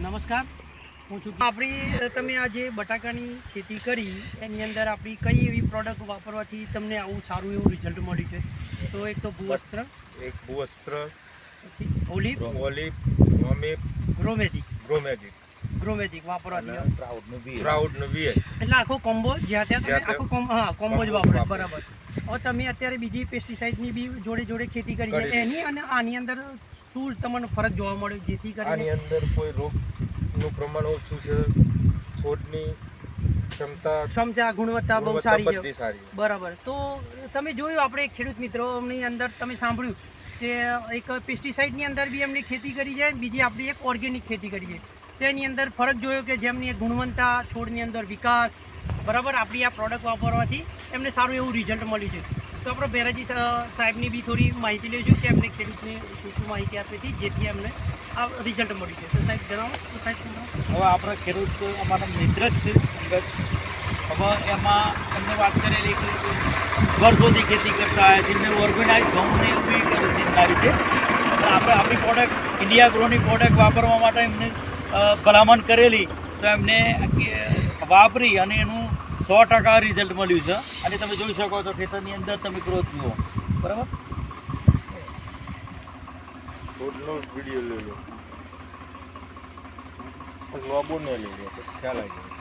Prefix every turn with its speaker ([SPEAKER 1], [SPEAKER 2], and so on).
[SPEAKER 1] નમસ્કાર, હું છું. આપણી તમે આ જે બટાકાની ખેતી કરી એની અંદર આપણી કઈ એવી પ્રોડક્ટ વાપરવાથી તમને આવું સારું એવું રિઝલ્ટ મળ્યું છે? તો એક તો ભૂવસ્ત્ર, પછી ઓલિવ, ગ્રોમેજિક વાપરવાથી એટલે આખો કોમ્બો જ્યાં ત્યાં તમે આખો કોમ્બો જ વાપરો. બરાબર. હવે તમે અત્યારે બીજી પેસ્ટિસાઇડની બી જોડે ખેતી કરી છે એની અને આની અંદર શું તમને ફરક જોવા મળ્યો જેથી કરીને
[SPEAKER 2] આની અંદર કોઈ રોગનું પ્રમાણ ઓછું છે, છોડની ક્ષમતા
[SPEAKER 1] ગુણવત્તા બહુ સારી છે.
[SPEAKER 2] સારી.
[SPEAKER 1] બરાબર. તો તમે જોયું આપણે ખેડૂત મિત્રોની અંદર તમે સાંભળ્યું કે એક પેસ્ટિસાઇડની અંદર બી એમની ખેતી કરી છે, બીજી આપણી એક ઓર્ગેનિક ખેતી કરી છે. તેની અંદર ફરક જોયો કે જેમની ગુણવત્તા, છોડની અંદર વિકાસ, બરાબર, આપણી આ પ્રોડક્ટ વાપરવાથી એમને સારું એવું રિઝલ્ટ મળ્યું છે. તો આપણે બેરાજી સાહેબની બી થોડી માહિતી લઈશું કે એમને ખેડૂતને શું માહિતી આપી હતી જેથી એમને આ રિઝલ્ટ મળ્યું છે. તો સાહેબ જણાવો. તો સાહેબ
[SPEAKER 3] હવે આપણે ખેડૂત અમારા મિત્ર જ છે. હવે એમાં એમને વાત કરેલી કે વર્ષોથી ખેતી કરતા હોય જેમને ઓર્ગેનાઇઝ ઘઉંને એવું બી કરી છે. આપણે આપણી પ્રોડક્ટ ઇન્ડિયા ગ્રોની પ્રોડક્ટ વાપરવા માટે એમને ભલામણ કરેલી, તો એમને વાપરી અને એનું 100% રિઝલ્ટ મળ્યું છે. અને તમે જોઈ શકો છો ખેતરની અંદર તમે ગ્રોથ જુઓ. બરાબર.
[SPEAKER 2] છોડનો વિડીયો લઈ લો, લોબો ને લઈ લો, ખ્યાલ આવી જાય.